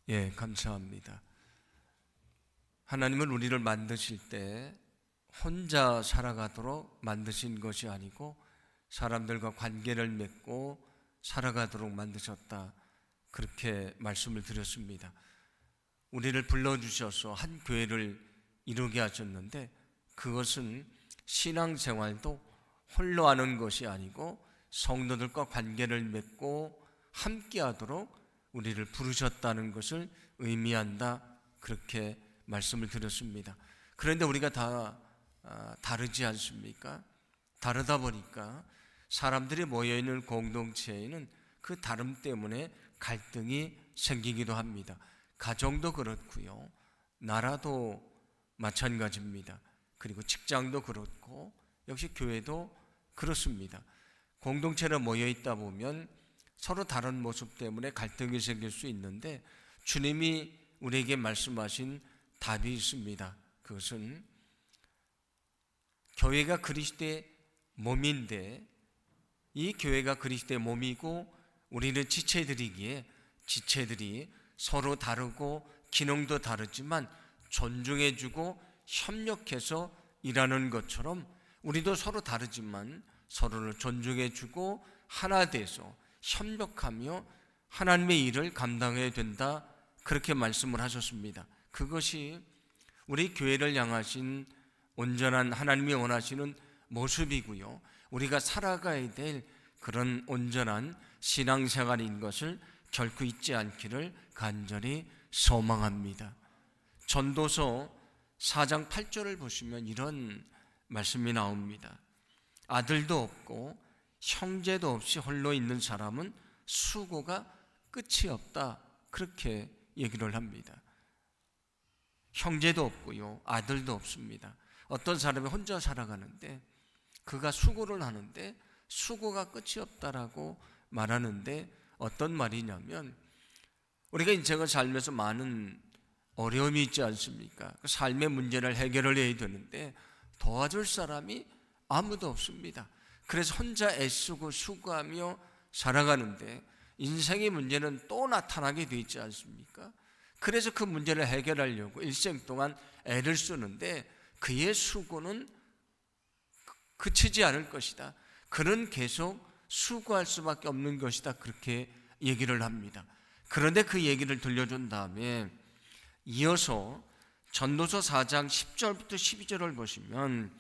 예, 감사합니다. 하나님은 우리를 만드실 때 혼자 살아가도록 만드신 것이 아니고 사람들과 관계를 맺고 살아가도록 만드셨다, 그렇게 말씀을 드렸습니다. 우리를 불러주셔서 한 교회를 이루게 하셨는데, 그것은 신앙생활도 홀로 하는 것이 아니고 성도들과 관계를 맺고 함께하도록 우리를 부르셨다는 것을 의미한다, 그렇게 말씀을 드렸습니다. 그런데 우리가 다 다르지 않습니까? 다르다 보니까 사람들이 모여있는 공동체에는 그 다름 때문에 갈등이 생기기도 합니다. 가정도 그렇고요, 나라도 마찬가지입니다. 그리고 직장도 그렇고 역시 교회도 그렇습니다. 공동체로 모여있다 보면 서로 다른 모습 때문에 갈등이 생길 수 있는데, 주님이 우리에게 말씀하신 답이 있습니다. 그것은 교회가 그리스도의 몸인데, 이 교회가 그리스도의 몸이고 우리는 지체들이기에 지체들이 서로 다르고 기능도 다르지만 존중해주고 협력해서 일하는 것처럼, 우리도 서로 다르지만 서로를 존중해주고 하나 돼서 협력하며 하나님의 일을 감당해야 된다, 그렇게 말씀을 하셨습니다. 그것이 우리 교회를 향하신 온전한 하나님이 원하시는 모습이고요, 우리가 살아가야 될 그런 온전한 신앙생활인 것을 결코 잊지 않기를 간절히 소망합니다. 전도서 4장 8절을 보시면 이런 말씀이 나옵니다. 아들도 없고 형제도 없이 홀로 있는 사람은 수고가 끝이 없다, 그렇게 얘기를 합니다. 형제도 없고요, 아들도 없습니다. 어떤 사람이 혼자 살아가는데 그가 수고를 하는데 수고가 끝이 없다라고 말하는데, 어떤 말이냐면, 우리가 인생을 살면서 많은 어려움이 있지 않습니까? 그 삶의 문제를 해결을 해야 되는데 도와줄 사람이 아무도 없습니다. 그래서 혼자 애쓰고 수고하며 살아가는데 인생의 문제는 또 나타나게 되어 있지 않습니까? 그래서 그 문제를 해결하려고 일생 동안 애를 쓰는데 그의 수고는 그치지 않을 것이다. 그는 계속 수고할 수밖에 없는 것이다, 그렇게 얘기를 합니다. 그런데 그 얘기를 들려준 다음에 이어서 전도서 4장 10절부터 12절을 보시면,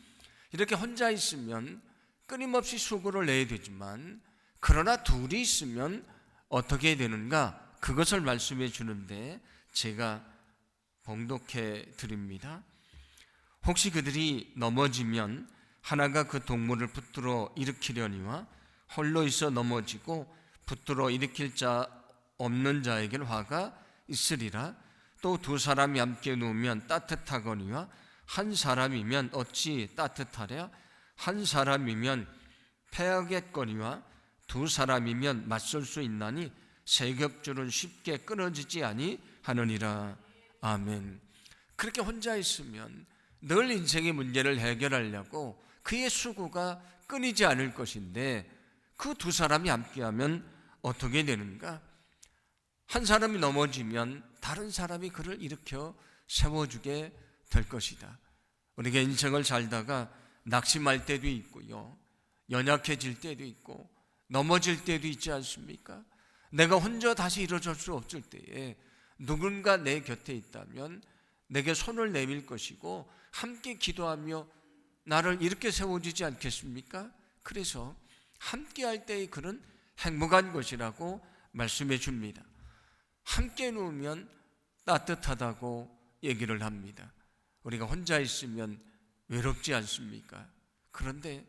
이렇게 혼자 있으면 끊임없이 수고를 내야 되지만 그러나 둘이 있으면 어떻게 되는가, 그것을 말씀해 주는데 제가 봉독해 드립니다. 혹시 그들이 넘어지면 하나가 그 동물을 붙들어 일으키려니와 홀로 있어 넘어지고 붙들어 일으킬 자 없는 자에겐 화가 있으리라. 또 두 사람이 함께 누우면 따뜻하거니와 한 사람이면 어찌 따뜻하랴. 한 사람이면 패하겠거니와 두 사람이면 맞설 수 있나니 세 겹줄은 쉽게 끊어지지 아니하느니라. 아멘. 그렇게 혼자 있으면 늘 인생의 문제를 해결하려고 그의 수고가 끊이지 않을 것인데, 그 두 사람이 함께하면 어떻게 되는가? 한 사람이 넘어지면 다른 사람이 그를 일으켜 세워주게 될 것이다. 우리가 인생을 살다가 낙심할 때도 있고요, 연약해질 때도 있고 넘어질 때도 있지 않습니까? 내가 혼자 다시 일어설 수 없을 때에 누군가 내 곁에 있다면 내게 손을 내밀 것이고 함께 기도하며 나를 이렇게 세워주지 않겠습니까? 그래서 함께 할 때의 그런 행복한 것이라고 말씀해 줍니다. 함께 누우면 따뜻하다고 얘기를 합니다. 우리가 혼자 있으면 외롭지 않습니까? 그런데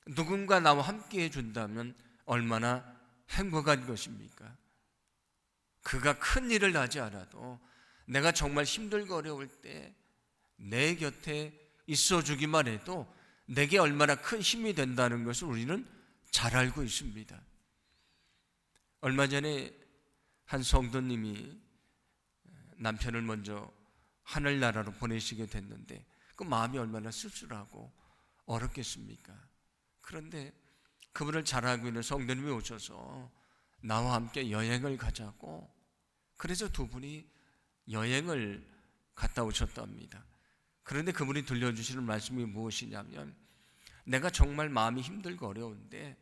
누군가 나와 함께 해준다면 얼마나 행복한 것입니까? 그가 큰 일을 하지 않아도 내가 정말 힘들고 어려울 때 내 곁에 있어주기만 해도 내게 얼마나 큰 힘이 된다는 것을 우리는 잘 알고 있습니다. 얼마 전에 한 성도님이 남편을 먼저 하늘나라로 보내시게 됐는데 그 마음이 얼마나 쓸쓸하고 어렵겠습니까? 그런데 그분을 잘 알고 있는 성도님이 오셔서 나와 함께 여행을 가자고, 그래서 두 분이 여행을 갔다 오셨답니다. 그런데 그분이 들려주시는 말씀이 무엇이냐면, 내가 정말 마음이 힘들고 어려운데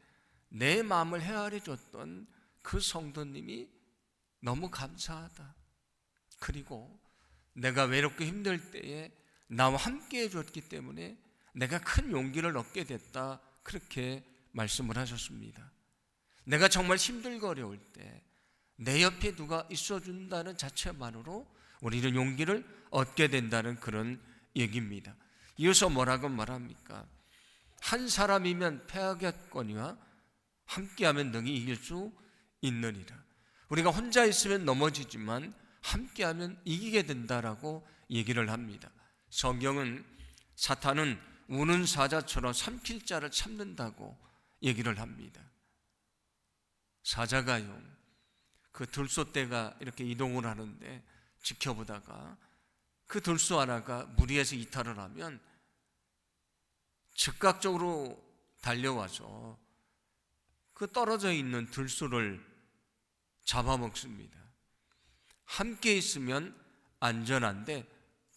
내 마음을 헤아려 줬던 그 성도님이 너무 감사하다. 그리고 내가 외롭고 힘들 때에 나와 함께 해줬기 때문에 내가 큰 용기를 얻게 됐다. 그렇게 말씀을 하셨습니다. 내가 정말 힘들고 어려울 때 내 옆에 누가 있어준다는 자체만으로 우리는 용기를 얻게 된다는 그런 얘기입니다. 이어서 뭐라고 말합니까? 한 사람이면 패하겠거니와 함께하면 능히 이길 수 있느니라. 우리가 혼자 있으면 넘어지지만 함께하면 이기게 된다라고 얘기를 합니다. 성경은 사탄은 우는 사자처럼 삼킬 자를 참는다고 얘기를 합니다. 사자가요, 그 들소떼가 이렇게 이동을 하는데 지켜보다가 그 들소 하나가 무리해서 이탈을 하면 즉각적으로 달려와서 그 떨어져 있는 들소를 잡아먹습니다. 함께 있으면 안전한데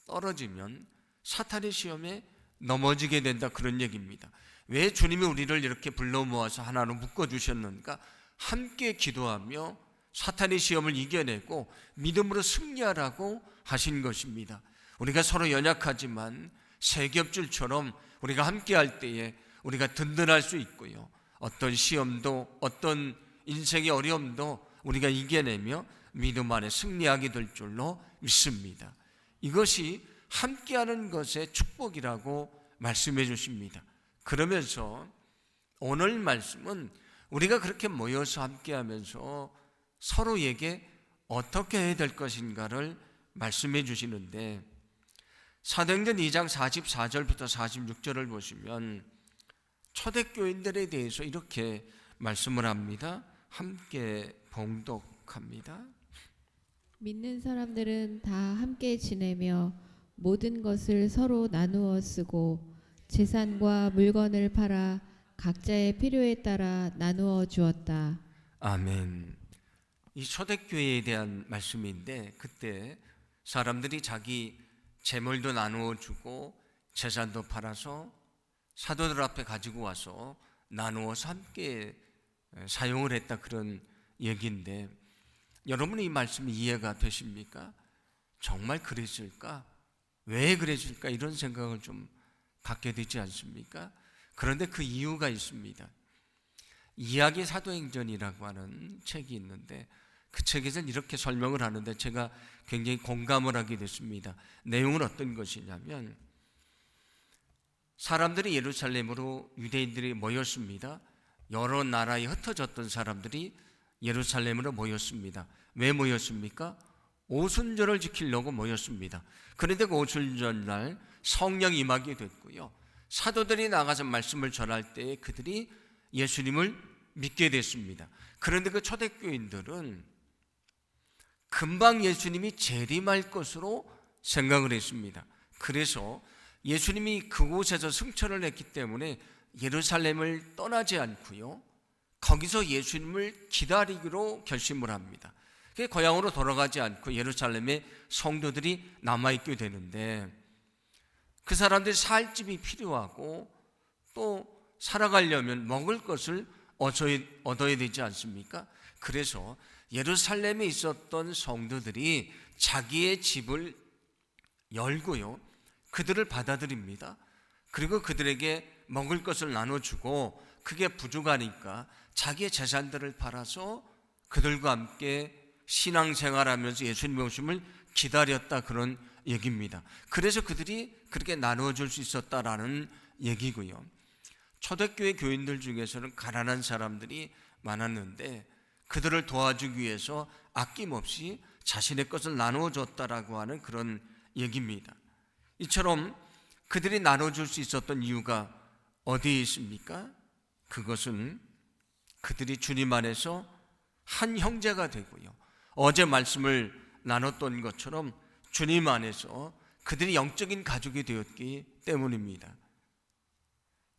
떨어지면 사탄의 시험에 넘어지게 된다, 그런 얘기입니다. 왜 주님이 우리를 이렇게 불러 모아서 하나로 묶어주셨는가? 함께 기도하며 사탄의 시험을 이겨내고 믿음으로 승리하라고 하신 것입니다. 우리가 서로 연약하지만 세 겹줄처럼 우리가 함께할 때에 우리가 든든할 수 있고요, 어떤 시험도 어떤 인생의 어려움도 우리가 이겨내며 믿음 안에 승리하게 될 줄로 믿습니다. 이것이 함께하는 것의 축복이라고 말씀해 주십니다. 그러면서 오늘 말씀은 우리가 그렇게 모여서 함께하면서 서로에게 어떻게 해야 될 것인가를 말씀해 주시는데, 사도행전 2장 44절부터 46절을 보시면 초대교인들에 대해서 이렇게 말씀을 합니다. 함께 봉독합니다. 믿는 사람들은 다 함께 지내며 모든 것을 서로 나누어 쓰고 재산과 물건을 팔아 각자의 필요에 따라 나누어 주었다. 아멘. 이 초대교회에 대한 말씀인데, 그때 사람들이 자기 재물도 나누어 주고 재산도 팔아서 사도들 앞에 가지고 와서 나누어서 함께 사용을 했다, 그런 얘기인데, 여러분 이 말씀이 이해가 되십니까? 정말 그랬을까? 왜 그랬을까? 이런 생각을 좀 갖게 되지 않습니까? 그런데 그 이유가 있습니다. 이야기 사도행전이라고 하는 책이 있는데 그 책에서는 이렇게 설명을 하는데 제가 굉장히 공감을 하게 됐습니다. 내용은 어떤 것이냐면, 사람들이 예루살렘으로 유대인들이 모였습니다. 여러 나라에 흩어졌던 사람들이 예루살렘으로 모였습니다. 왜 모였습니까? 오순절을 지키려고 모였습니다. 그런데 그 오순절 날 성령이 임하게 됐고요, 사도들이 나가서 말씀을 전할 때 그들이 예수님을 믿게 됐습니다. 그런데 그 초대교인들은 금방 예수님이 재림할 것으로 생각을 했습니다. 그래서 예수님이 그곳에서 승천을 했기 때문에 예루살렘을 떠나지 않고요, 거기서 예수님을 기다리기로 결심을 합니다. 고향으로 돌아가지 않고 예루살렘에 성도들이 남아있게 되는데, 그 사람들이 살 집이 필요하고 또 살아가려면 먹을 것을 얻어야 되지 않습니까? 그래서 예루살렘에 있었던 성도들이 자기의 집을 열고요, 그들을 받아들입니다. 그리고 그들에게 먹을 것을 나눠주고 그게 부족하니까 자기의 재산들을 팔아서 그들과 함께 신앙생활하면서 예수님의 오심을 기다렸다, 그런 얘기입니다. 그래서 그들이 그렇게 나누어줄 수 있었다라는 얘기고요. 초대교회 교인들 중에서는 가난한 사람들이 많았는데 그들을 도와주기 위해서 아낌없이 자신의 것을 나누어줬다라고 하는 그런 얘기입니다. 이처럼 그들이 나눠줄 수 있었던 이유가 어디에 있습니까? 그것은 그들이 주님 안에서 한 형제가 되고요, 어제 말씀을 나눴던 것처럼 주님 안에서 그들이 영적인 가족이 되었기 때문입니다.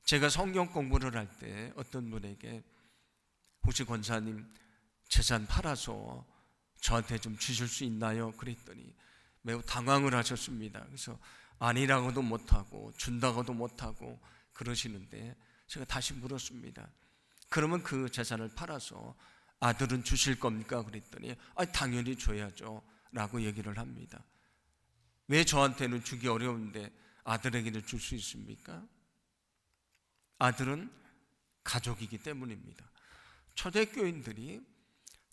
제가 성경 공부를 할 때 어떤 분에게 혹시 권사님 재산 팔아서 저한테 좀 주실 수 있나요? 그랬더니 매우 당황을 하셨습니다. 그래서 아니라고도 못하고 준다고도 못하고 그러시는데 제가 다시 물었습니다. 그러면 그 재산을 팔아서 아들은 주실 겁니까? 그랬더니 당연히 줘야죠 라고 얘기를 합니다. 왜 저한테는 주기 어려운데 아들에게는 줄 수 있습니까? 아들은 가족이기 때문입니다. 초대교인들이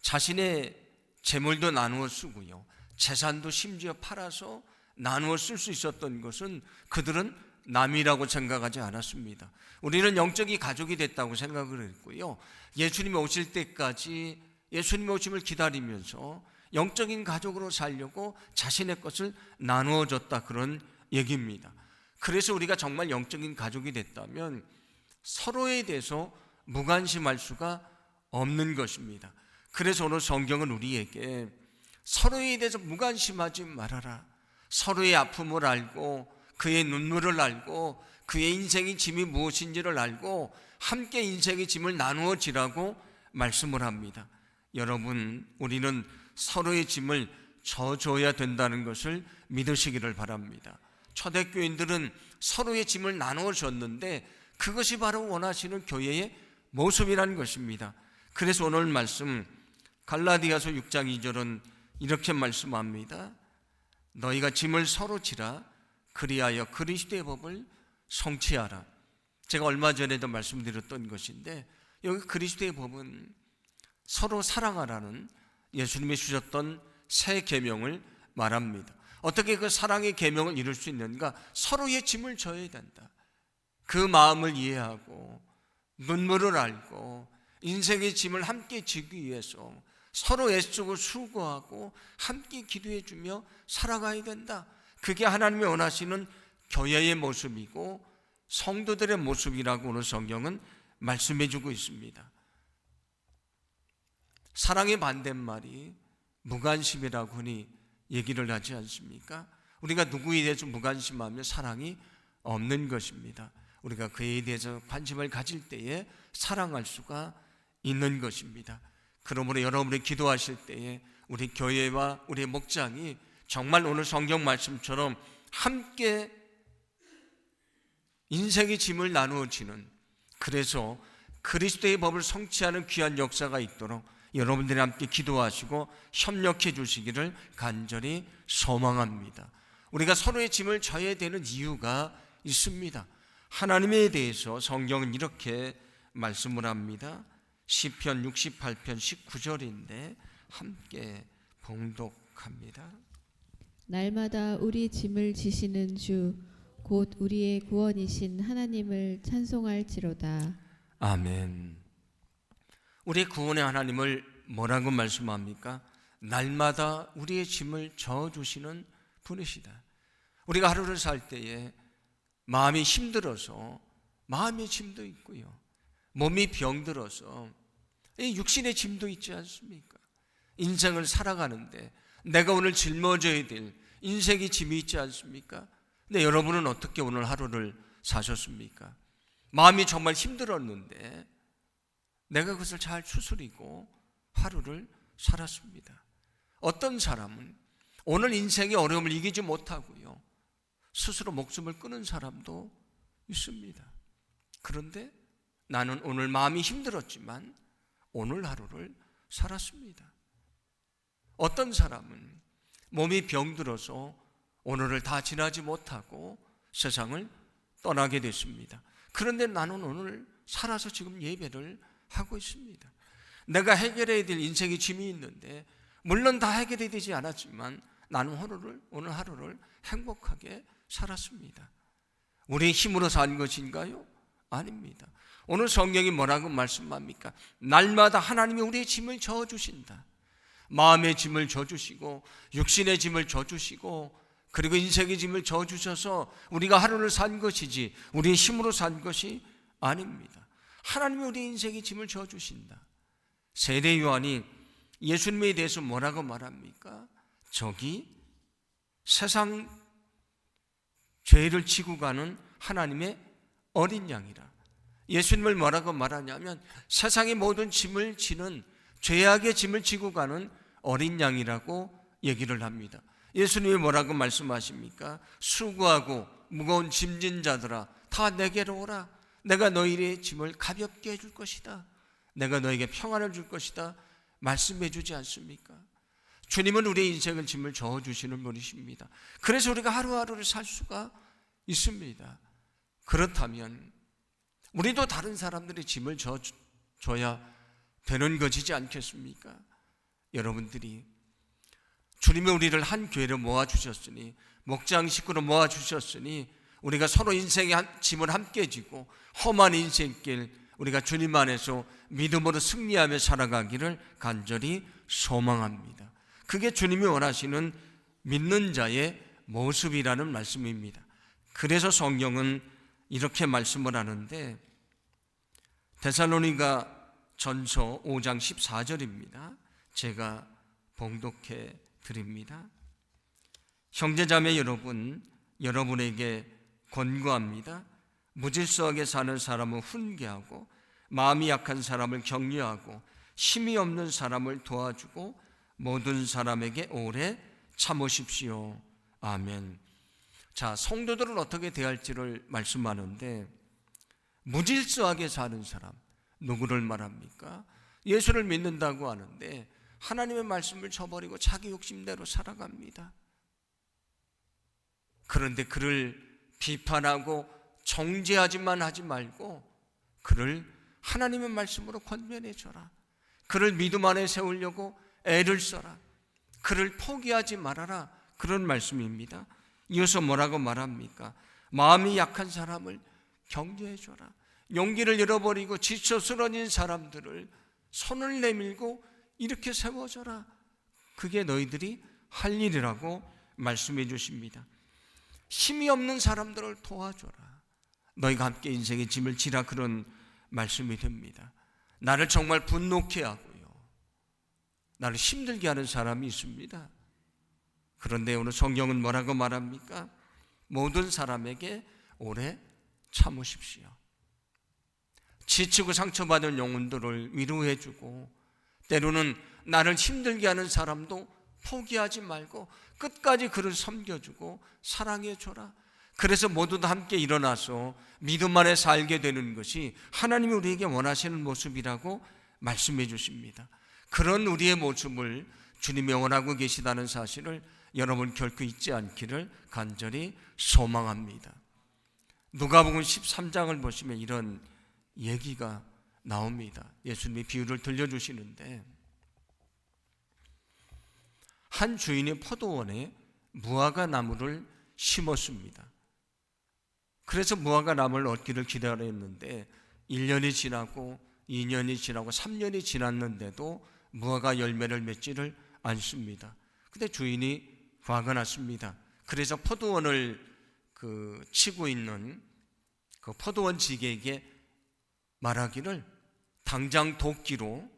자신의 재물도 나누어 쓰고요, 재산도 심지어 팔아서 나누어 쓸 수 있었던 것은 그들은 남이라고 생각하지 않았습니다. 우리는 영적인 가족이 됐다고 생각을 했고요, 예수님이 오실 때까지 예수님이 오심을 기다리면서 영적인 가족으로 살려고 자신의 것을 나누어 줬다, 그런 얘기입니다. 그래서 우리가 정말 영적인 가족이 됐다면 서로에 대해서 무관심할 수가 없는 것입니다. 그래서 오늘 성경은 우리에게 서로에 대해서 무관심하지 말아라, 서로의 아픔을 알고 그의 눈물을 알고 그의 인생의 짐이 무엇인지를 알고 함께 인생의 짐을 나누어 지라고 말씀을 합니다. 여러분, 우리는 서로의 짐을 져줘야 된다는 것을 믿으시기를 바랍니다. 초대교인들은 서로의 짐을 나누어 줬는데 그것이 바로 원하시는 교회의 모습이라는 것입니다. 그래서 오늘 말씀 갈라디아서 6장 2절은 이렇게 말씀합니다. 너희가 짐을 서로 지라, 그리하여 그리스도의 법을 성취하라. 제가 얼마 전에도 말씀드렸던 것인데 여기 그리스도의 법은 서로 사랑하라는 예수님이 주셨던 새 계명을 말합니다. 어떻게 그 사랑의 계명을 이룰 수 있는가? 서로의 짐을 져야 된다. 그 마음을 이해하고 눈물을 알고 인생의 짐을 함께 지기 위해서 서로 애쓰고 수고하고 함께 기도해 주며 살아가야 된다. 그게 하나님이 원하시는 교회의 모습이고 성도들의 모습이라고 오늘 성경은 말씀해 주고 있습니다. 사랑의 반대말이 무관심이라고 흔히 얘기를 하지 않습니까? 우리가 누구에 대해서 무관심하면 사랑이 없는 것입니다. 우리가 그에 대해서 관심을 가질 때에 사랑할 수가 있는 것입니다. 그러므로 여러분이 기도하실 때에 우리 교회와 우리 목장이 정말 오늘 성경 말씀처럼 함께 인생의 짐을 나누어 지는, 그래서 그리스도의 법을 성취하는 귀한 역사가 있도록 여러분들이 함께 기도하시고 협력해 주시기를 간절히 소망합니다. 우리가 서로의 짐을 져야 되는 이유가 있습니다. 하나님에 대해서 성경은 이렇게 말씀을 합니다. 시편 68편 19절인데 함께 봉독합니다. 날마다 우리 짐을 지시는 주 곧 우리의 구원이신 하나님을 찬송할지로다. 아멘. 우리 구원의 하나님을 뭐라고 말씀합니까? 날마다 우리의 짐을 져주시는 분이시다. 우리가 하루를 살 때에 마음이 힘들어서 마음의 짐도 있고요, 몸이 병들어서 육신의 짐도 있지 않습니까? 인생을 살아가는데 내가 오늘 짊어져야 될 인생의 짐이 있지 않습니까? 근데 여러분은 어떻게 오늘 하루를 사셨습니까? 마음이 정말 힘들었는데 내가 그것을 잘 추스리고 하루를 살았습니다. 어떤 사람은 오늘 인생의 어려움을 이기지 못하고요, 스스로 목숨을 끊은 사람도 있습니다. 그런데 나는 오늘 마음이 힘들었지만 오늘 하루를 살았습니다. 어떤 사람은 몸이 병들어서 오늘을 다 지나지 못하고 세상을 떠나게 됐습니다. 그런데 나는 오늘 살아서 지금 예배를 하고 있습니다. 내가 해결해야 될 인생의 짐이 있는데 물론 다 해결이 되지 않았지만 나는 오늘 하루를 행복하게 살았습니다. 우리의 힘으로 산 것인가요? 아닙니다. 오늘 성경이 뭐라고 말씀합니까? 날마다 하나님이 우리의 짐을 져주신다. 마음의 짐을 져주시고 육신의 짐을 져주시고 그리고 인생의 짐을 져주셔서 우리가 하루를 산 것이지 우리의 힘으로 산 것이 아닙니다. 하나님이 우리 인생의 짐을 져주신다. 세례 요한이 예수님에 대해서 뭐라고 말합니까? 저기 세상 죄를 지고 가는 하나님의 어린 양이라. 예수님을 뭐라고 말하냐면 세상의 모든 짐을 지는, 죄악의 짐을 지고 가는 어린 양이라고 얘기를 합니다. 예수님이 뭐라고 말씀하십니까? 수고하고 무거운 짐진 자들아 다 내게로 오라. 내가 너희의 짐을 가볍게 해줄 것이다. 내가 너에게 평안을 줄 것이다. 말씀해 주지 않습니까? 주님은 우리의 인생을 짐을 져주시는 분이십니다. 그래서 우리가 하루하루를 살 수가 있습니다. 그렇다면 우리도 다른 사람들의 짐을 져줘야 되는 것이지 않겠습니까? 여러분들이 주님이 우리를 한 교회로 모아주셨으니, 목장 식구로 모아주셨으니 우리가 서로 인생의 짐을 함께 지고 험한 인생길 우리가 주님 안에서 믿음으로 승리하며 살아가기를 간절히 소망합니다. 그게 주님이 원하시는 믿는 자의 모습이라는 말씀입니다. 그래서 성경은 이렇게 말씀을 하는데, 데살로니가 전서 5장 14절입니다. 제가 봉독해 드립니다. 형제자매 여러분, 여러분에게 권고합니다. 무질서하게 사는 사람은 훈계하고, 마음이 약한 사람을 격려하고, 힘이 없는 사람을 도와주고, 모든 사람에게 오래 참으십시오. 아멘. 자, 성도들은 어떻게 대할지를 말씀하는데, 무질서하게 사는 사람, 누구를 말합니까? 예수를 믿는다고 하는데 하나님의 말씀을 저버리고 자기 욕심대로 살아갑니다. 그런데 그를 비판하고 정죄하지만 하지 말고 그를 하나님의 말씀으로 권면해줘라. 그를 믿음 안에 세우려고 애를 써라. 그를 포기하지 말아라. 그런 말씀입니다. 이어서 뭐라고 말합니까? 마음이 약한 사람을 격려해줘라. 용기를 잃어버리고 지쳐 쓰러진 사람들을 손을 내밀고 이렇게 세워줘라. 그게 너희들이 할 일이라고 말씀해 주십니다. 힘이 없는 사람들을 도와줘라. 너희가 함께 인생의 짐을 지라. 그런 말씀이 됩니다. 나를 정말 분노케 하고요, 나를 힘들게 하는 사람이 있습니다. 그런데 오늘 성경은 뭐라고 말합니까? 모든 사람에게 오래 참으십시오. 지치고 상처받은 영혼들을 위로해주고, 때로는 나를 힘들게 하는 사람도 포기하지 말고 끝까지 그를 섬겨주고 사랑해줘라. 그래서 모두 다 함께 일어나서 믿음 안에 살게 되는 것이 하나님이 우리에게 원하시는 모습이라고 말씀해 주십니다. 그런 우리의 모습을 주님이 원하고 계시다는 사실을 여러분 결코 잊지 않기를 간절히 소망합니다. 누가복음 13장을 보시면 이런 얘기가 나옵니다. 예수님이 비유를 들려주시는데, 한 주인이 포도원에 무화과 나무를 심었습니다. 그래서 무화과 나무를 얻기를 기다렸는데 1년이 지나고 2년이 지나고 3년이 지났는데도 무화과 열매를 맺지를 않습니다. 근데 주인이 화가 났습니다. 그래서 포도원을 치고 있는 그 포도원 지게에게 말하기를 당장 도끼로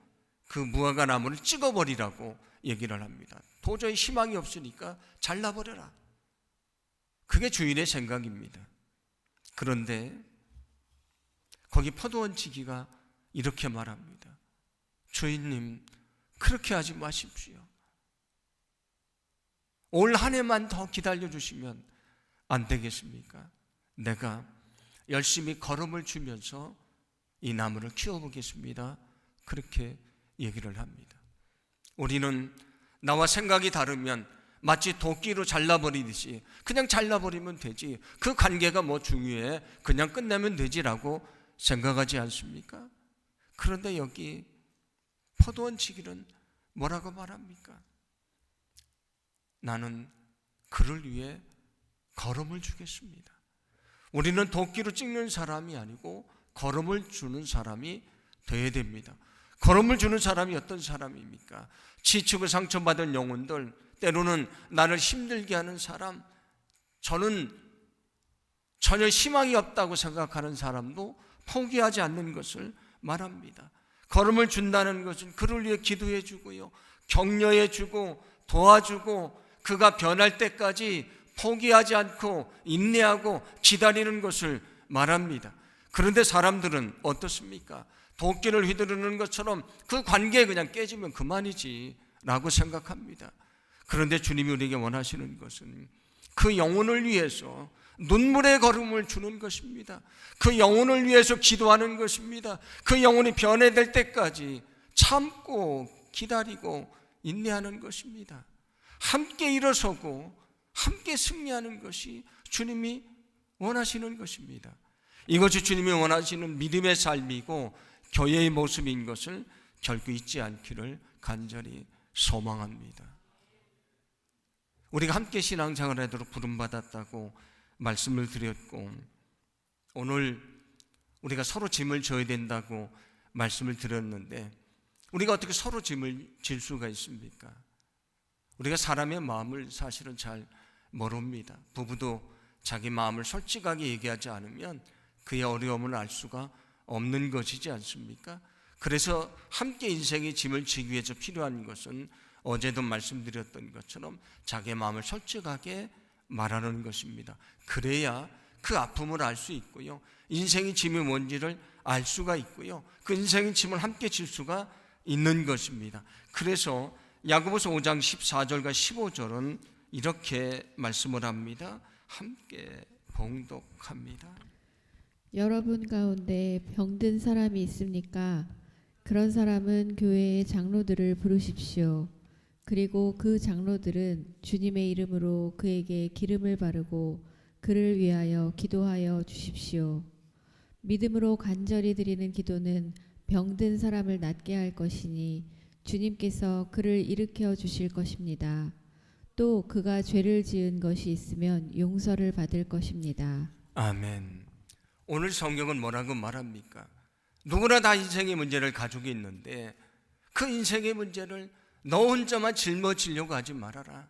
그 무화과 나무를 찍어버리라고 얘기를 합니다. 도저히 희망이 없으니까 잘라버려라. 그게 주인의 생각입니다. 그런데 거기 포도원 지기가 이렇게 말합니다. 주인님, 그렇게 하지 마십시오. 올 한 해만 더 기다려주시면 안 되겠습니까? 내가 열심히 걸음을 주면서 이 나무를 키워보겠습니다. 그렇게 얘기를 합니다. 우리는 나와 생각이 다르면 마치 도끼로 잘라버리듯이 그냥 잘라버리면 되지, 그 관계가 뭐 중요해, 그냥 끝내면 되지라고 생각하지 않습니까? 그런데 여기 포도원 지기는 뭐라고 말합니까? 나는 그를 위해 걸음을 주겠습니다. 우리는 도끼로 찍는 사람이 아니고 걸음을 주는 사람이 되어야 됩니다. 걸음을 주는 사람이 어떤 사람입니까? 지치고 상처받은 영혼들, 때로는 나를 힘들게 하는 사람, 저는 전혀 희망이 없다고 생각하는 사람도 포기하지 않는 것을 말합니다. 걸음을 준다는 것은 그를 위해 기도해 주고요, 격려해 주고 도와주고 그가 변할 때까지 포기하지 않고 인내하고 기다리는 것을 말합니다. 그런데 사람들은 어떻습니까? 도끼를 휘두르는 것처럼 그 관계 그냥 깨지면 그만이지 라고 생각합니다. 그런데 주님이 우리에게 원하시는 것은 그 영혼을 위해서 눈물의 걸음을 주는 것입니다. 그 영혼을 위해서 기도하는 것입니다. 그 영혼이 변해될 때까지 참고 기다리고 인내하는 것입니다. 함께 일어서고 함께 승리하는 것이 주님이 원하시는 것입니다. 이것이 주님이 원하시는 믿음의 삶이고 교회의 모습인 것을 결코 잊지 않기를 간절히 소망합니다. 우리가 함께 신앙생활을 하도록 부름받았다고 말씀을 드렸고, 오늘 우리가 서로 짐을 져야 된다고 말씀을 드렸는데, 우리가 어떻게 서로 짐을 질 수가 있습니까? 우리가 사람의 마음을 사실은 잘 모릅니다. 부부도 자기 마음을 솔직하게 얘기하지 않으면 그의 어려움을 알 수가 없는 것이지 않습니까? 그래서 함께 인생의 짐을 지기 위해서 필요한 것은 어제도 말씀드렸던 것처럼 자기의 마음을 솔직하게 말하는 것입니다. 그래야 그 아픔을 알 수 있고요, 인생의 짐이 뭔지를 알 수가 있고요, 그 인생의 짐을 함께 질 수가 있는 것입니다. 그래서 야고보서 5장 14절과 15절은 이렇게 말씀을 합니다. 함께 봉독합니다. 여러분 가운데 병든 사람이 있습니까? 그런 사람은 교회의 장로들을 부르십시오. 그리고 그 장로들은 주님의 이름으로 그에게 기름을 바르고 그를 위하여 기도하여 주십시오. 믿음으로 간절히 드리는 기도는 병든 사람을 낫게 할 것이니 주님께서 그를 일으켜 주실 것입니다. 또 그가 죄를 지은 것이 있으면 용서를 받을 것입니다. 아멘. 오늘 성경은 뭐라고 말합니까? 누구나 다 인생의 문제를 가지고 있는데 그 인생의 문제를 너 혼자만 짊어지려고 하지 말아라.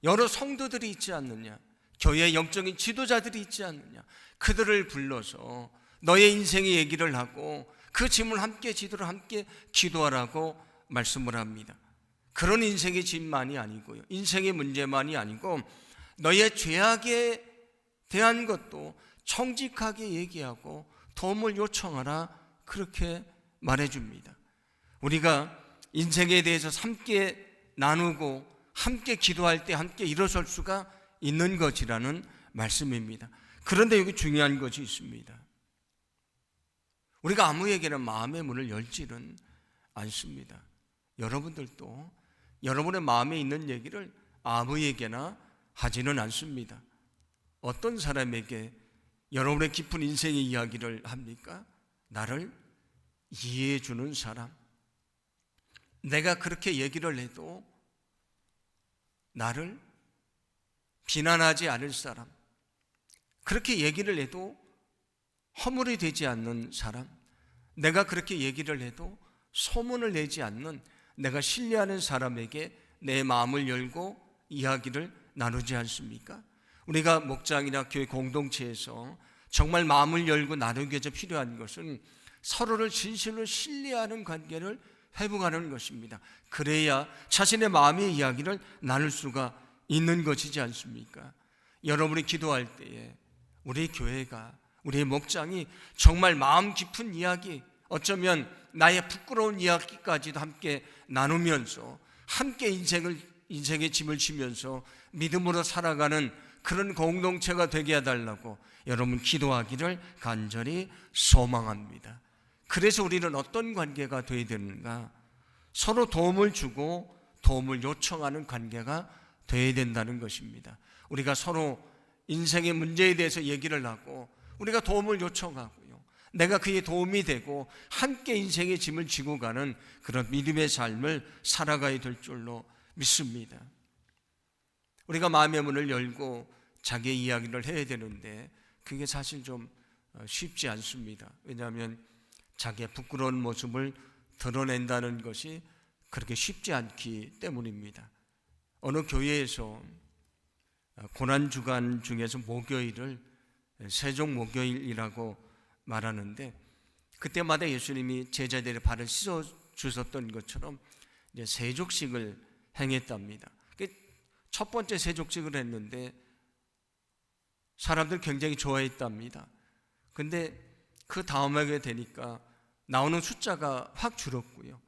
여러 성도들이 있지 않느냐? 교회의 영적인 지도자들이 있지 않느냐? 그들을 불러서 너의 인생의 얘기를 하고 그 짐을 함께 지도록 함께 기도하라고 말씀을 합니다. 그런 인생의 짐만이 아니고요, 인생의 문제만이 아니고 너의 죄악에 대한 것도 정직하게 얘기하고 도움을 요청하라, 그렇게 말해줍니다. 우리가 인생에 대해서 함께 나누고 함께 기도할 때 함께 일어설 수가 있는 것이라는 말씀입니다. 그런데 여기 중요한 것이 있습니다. 우리가 아무에게나 마음의 문을 열지는 않습니다. 여러분들도 여러분의 마음에 있는 얘기를 아무에게나 하지는 않습니다. 어떤 사람에게 여러분의 깊은 인생의 이야기를 합니까? 나를 이해해 주는 사람, 내가 그렇게 얘기를 해도 나를 비난하지 않을 사람, 그렇게 얘기를 해도 허물이 되지 않는 사람, 내가 그렇게 얘기를 해도 소문을 내지 않는 내가 신뢰하는 사람에게 내 마음을 열고 이야기를 나누지 않습니까? 우리가 목장이나 교회 공동체에서 정말 마음을 열고 나누기 위해서 필요한 것은 서로를 진실로 신뢰하는 관계를 회복하는 것입니다. 그래야 자신의 마음의 이야기를 나눌 수가 있는 것이지 않습니까? 여러분이 기도할 때에 우리 교회가, 우리 목장이 정말 마음 깊은 이야기, 어쩌면 나의 부끄러운 이야기까지도 함께 나누면서 함께 인생의 짐을 지면서 믿음으로 살아가는 그런 공동체가 되게 해달라고 여러분 기도하기를 간절히 소망합니다. 그래서 우리는 어떤 관계가 되어야 되는가? 서로 도움을 주고 도움을 요청하는 관계가 되어야 된다는 것입니다. 우리가 서로 인생의 문제에 대해서 얘기를 하고 우리가 도움을 요청하고요, 내가 그에 도움이 되고 함께 인생의 짐을 지고 가는 그런 믿음의 삶을 살아가야 될 줄로 믿습니다. 우리가 마음의 문을 열고 자기의 이야기를 해야 되는데 그게 사실 좀 쉽지 않습니다. 왜냐하면 자기의 부끄러운 모습을 드러낸다는 것이 그렇게 쉽지 않기 때문입니다. 어느 교회에서 고난주간 중에서 목요일을 세종 목요일이라고 말하는데, 그때마다 예수님이 제자들의 발을 씻어 주셨던 것처럼 이제 세족식을 행했답니다. 첫 번째 세족식을 했는데 사람들 굉장히 좋아했답니다. 근데 그 다음에 되니까 나오는 숫자가 확 줄었고요,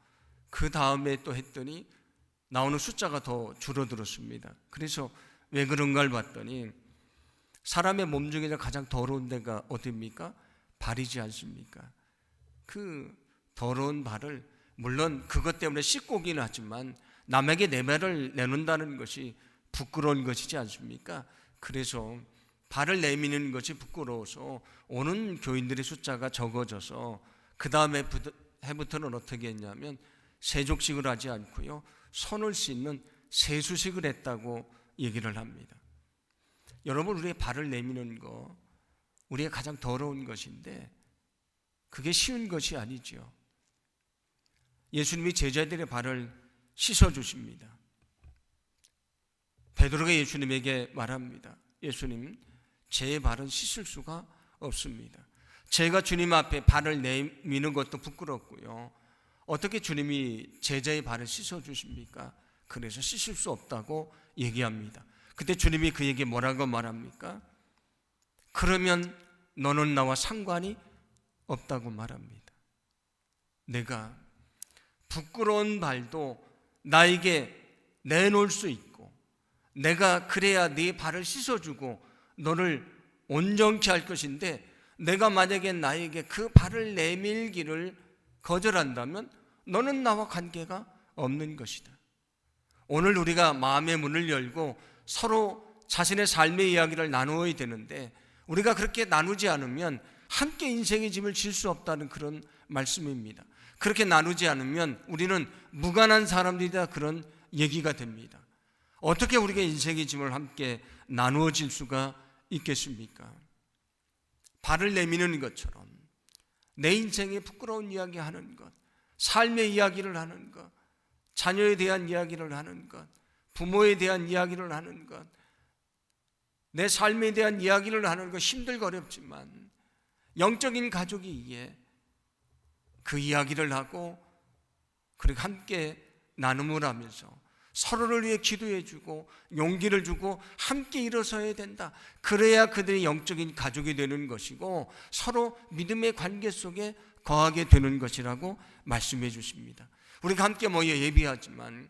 그 다음에 또 했더니 나오는 숫자가 더 줄어들었습니다. 그래서 왜 그런가를 봤더니 사람의 몸 중에서 가장 더러운 데가 어디입니까? 발이지 않습니까? 그 더러운 발을 물론 그것 때문에 씻고 오기는 하지만 남에게 내 발을 내놓는다는 것이 부끄러운 것이지 않습니까? 그래서 발을 내미는 것이 부끄러워서 오는 교인들의 숫자가 적어져서 그 다음에 해부터는 어떻게 했냐면 세족식을 하지 않고요, 손을 씻는 세수식을 했다고 얘기를 합니다. 여러분, 우리의 발을 내미는 거 우리의 가장 더러운 것인데 그게 쉬운 것이 아니죠. 예수님이 제자들의 발을 씻어주십니다. 베드로가 예수님에게 말합니다. 예수님, 제 발은 씻을 수가 없습니다. 제가 주님 앞에 발을 내미는 것도 부끄럽고요, 어떻게 주님이 제자의 발을 씻어주십니까? 그래서 씻을 수 없다고 얘기합니다. 그때 주님이 그에게 뭐라고 말합니까? 그러면 너는 나와 상관이 없다고 말합니다. 내가 부끄러운 발도 나에게 내놓을 수 있고, 내가 그래야 네 발을 씻어주고 너를 온전케 할 것인데, 내가 만약에 나에게 그 발을 내밀기를 거절한다면 너는 나와 관계가 없는 것이다. 오늘 우리가 마음의 문을 열고 서로 자신의 삶의 이야기를 나누어야 되는데, 우리가 그렇게 나누지 않으면 함께 인생의 짐을 질 수 없다는 그런 말씀입니다. 그렇게 나누지 않으면 우리는 무관한 사람들이다, 그런 얘기가 됩니다. 어떻게 우리가 인생의 짐을 함께 나누어질 수가 있겠습니까? 발을 내미는 것처럼 내 인생에 부끄러운 이야기 하는 것, 삶의 이야기를 하는 것, 자녀에 대한 이야기를 하는 것, 부모에 대한 이야기를 하는 것, 내 삶에 대한 이야기를 하는 것 힘들고 어렵지만 영적인 가족이기에 그 이야기를 하고 그리고 함께 나눔을 하면서 서로를 위해 기도해주고 용기를 주고 함께 일어서야 된다. 그래야 그들이 영적인 가족이 되는 것이고 서로 믿음의 관계 속에 거하게 되는 것이라고 말씀해 주십니다. 우리가 함께 모여 예배하지만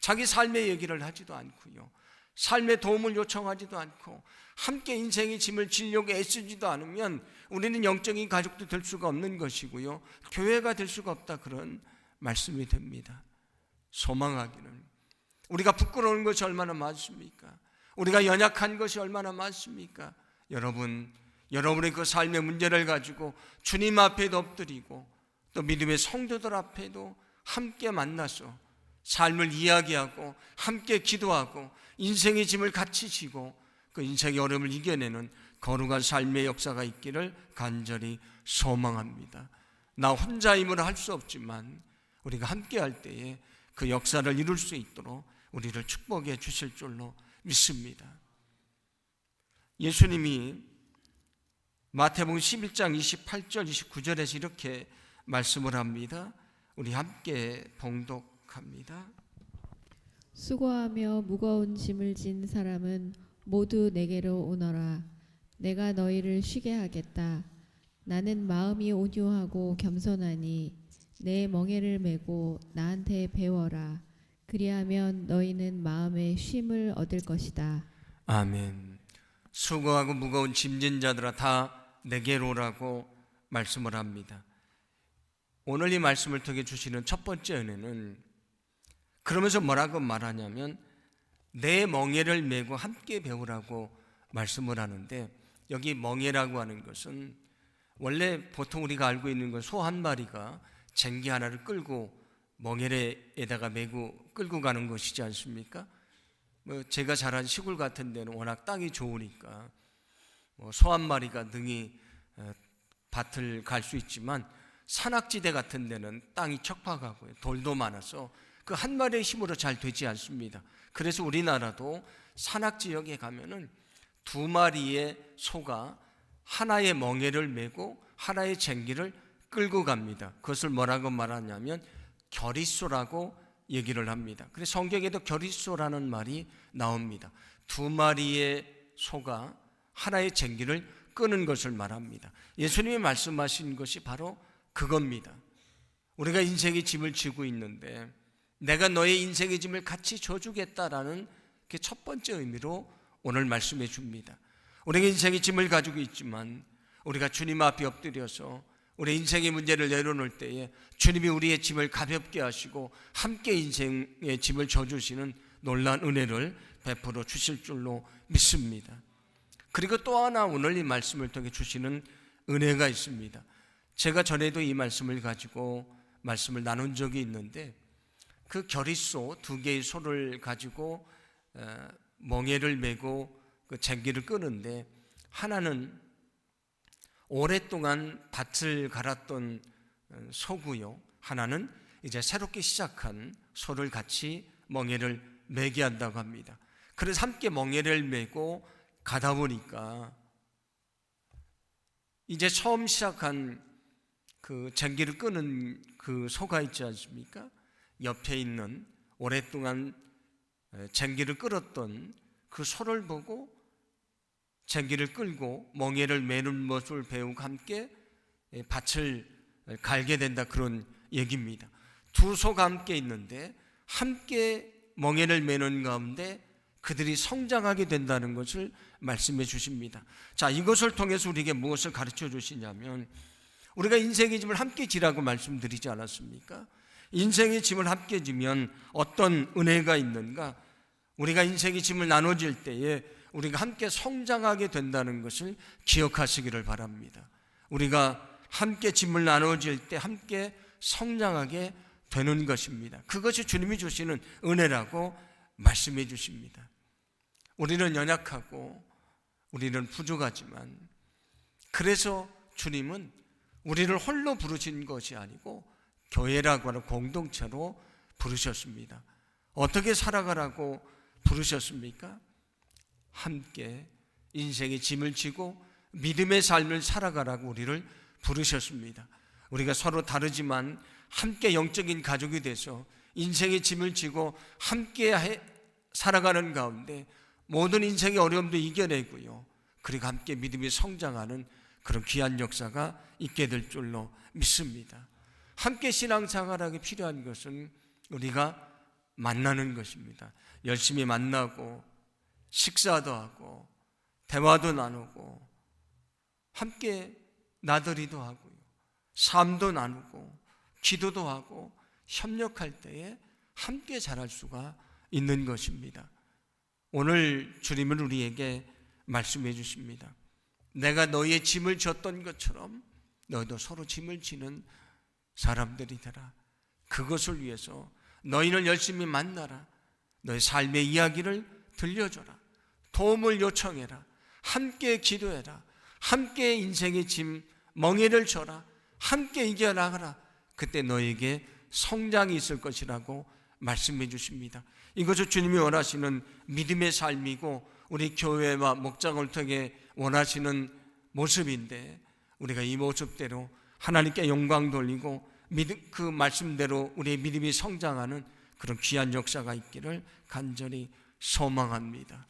자기 삶의 얘기를 하지도 않고요, 삶의 도움을 요청하지도 않고 함께 인생의 짐을 지려고 애쓰지도 않으면 우리는 영적인 가족도 될 수가 없는 것이고요, 교회가 될 수가 없다, 그런 말씀이 됩니다. 소망하기는 우리가 부끄러운 것이 얼마나 많습니까? 우리가 연약한 것이 얼마나 많습니까? 여러분의 그 삶의 문제를 가지고 주님 앞에도 엎드리고 또 믿음의 성도들 앞에도 함께 만나서 삶을 이야기하고 함께 기도하고 인생의 짐을 같이 지고 그 인생의 어려움을 이겨내는 거룩한 삶의 역사가 있기를 간절히 소망합니다. 나 혼자 힘으로 할 수 없지만 우리가 함께 할 때에 그 역사를 이룰 수 있도록 우리를 축복해 주실 줄로 믿습니다. 예수님이 마태복음 11장 28절 29절에서 이렇게 말씀을 합니다. 우리 함께 봉독합니다. 수고하며 무거운 짐을 진 사람은 모두 내게로 오너라. 내가 너희를 쉬게 하겠다. 나는 마음이 온유하고 겸손하니 내 멍에를 메고 나한테 배워라. 그리하면 너희는 마음의 쉼을 얻을 것이다. 아멘. 수고하고 무거운 짐진 자들아 다 내게로 오라고 말씀을 합니다. 오늘 이 말씀을 통해 주시는 첫 번째 은혜는, 그러면서 뭐라고 말하냐면 내 멍에를 메고 함께 배우라고 말씀을 하는데, 여기 멍에라고 하는 것은 원래 보통 우리가 알고 있는 건 소 한 마리가 쟁기 하나를 끌고 멍에에다가 메고 끌고 가는 것이지 않습니까? 제가 자란 시골 같은 데는 워낙 땅이 좋으니까 소 한 마리가 능히 밭을 갈 수 있지만 산악지대 같은 데는 땅이 척박하고 돌도 많아서 그 한 마리의 힘으로 잘 되지 않습니다. 그래서 우리나라도 산악지역에 가면은 두 마리의 소가 하나의 멍에를 메고 하나의 쟁기를 끌고 갑니다. 그것을 뭐라고 말하냐면 겨릿소라고 얘기를 합니다. 그래서 성경에도 겨릿소라는 말이 나옵니다. 두 마리의 소가 하나의 쟁기를 끄는 것을 말합니다. 예수님이 말씀하신 것이 바로 그겁니다. 우리가 인생의 짐을 지고 있는데 내가 너의 인생의 짐을 같이 져주겠다라는 그 첫 번째 의미로 오늘 말씀해 줍니다. 우리가 인생의 짐을 가지고 있지만 우리가 주님 앞에 엎드려서 우리 인생의 문제를 내려놓을 때에 주님이 우리의 짐을 가볍게 하시고 함께 인생의 짐을 져주시는 놀라운 은혜를 베풀어 주실 줄로 믿습니다. 그리고 또 하나 오늘 이 말씀을 통해 주시는 은혜가 있습니다. 제가 전에도 이 말씀을 가지고 말씀을 나눈 적이 있는데, 그 겨릿소 두 개의 소를 가지고 멍에를 메고 그 쟁기를 끄는데, 하나는 오랫동안 밭을 갈았던 소고요, 하나는 이제 새롭게 시작한 소를 같이 멍에를 메게 한다고 합니다. 그래서 함께 멍에를 메고 가다 보니까 이제 처음 시작한 그 쟁기를 끄는 그 소가 있지 않습니까? 옆에 있는 오랫동안 쟁기를 끌었던 그 소를 보고 쟁기를 끌고 멍에를 매는 모습을 배우고 함께 밭을 갈게 된다, 그런 얘기입니다. 두 소가 함께 있는데 함께 멍에를 매는 가운데 그들이 성장하게 된다는 것을 말씀해 주십니다. 자, 이것을 통해서 우리에게 무엇을 가르쳐 주시냐면, 우리가 인생의 짐을 함께 지라고 말씀드리지 않았습니까? 인생의 짐을 함께 지면 어떤 은혜가 있는가? 우리가 인생의 짐을 나눠질 때에 우리가 함께 성장하게 된다는 것을 기억하시기를 바랍니다. 우리가 함께 짐을 나눠질 때 함께 성장하게 되는 것입니다. 그것이 주님이 주시는 은혜라고 말씀해 주십니다. 우리는 연약하고 우리는 부족하지만, 그래서 주님은 우리를 홀로 부르신 것이 아니고 교회라고 하는 공동체로 부르셨습니다. 어떻게 살아가라고 부르셨습니까? 함께 인생의 짐을 지고 믿음의 삶을 살아가라고 우리를 부르셨습니다. 우리가 서로 다르지만 함께 영적인 가족이 돼서 인생의 짐을 지고 함께 살아가는 가운데 모든 인생의 어려움도 이겨내고요, 그리고 함께 믿음이 성장하는 그런 귀한 역사가 있게 될 줄로 믿습니다. 함께 신앙생활하기 필요한 것은 우리가 만나는 것입니다. 열심히 만나고 식사도 하고 대화도 나누고 함께 나들이도 하고요, 삶도 나누고 기도도 하고 협력할 때에 함께 자랄 수가 있는 것입니다. 오늘 주님은 우리에게 말씀해 주십니다. 내가 너희의 짐을 졌던 것처럼 너희도 서로 짐을 지는 사람들이 되라. 그것을 위해서 너희는 열심히 만나라. 너희 삶의 이야기를 들려줘라. 도움을 요청해라. 함께 기도해라. 함께 인생의 짐 멍에를 져라. 함께 이겨나가라. 그때 너에게 성장이 있을 것이라고 말씀해 주십니다. 이것은 주님이 원하시는 믿음의 삶이고 우리 교회와 목장을 통해 원하시는 모습인데, 우리가 이 모습대로 하나님께 영광 돌리고 그 말씀대로 우리의 믿음이 성장하는 그런 귀한 역사가 있기를 간절히 소망합니다.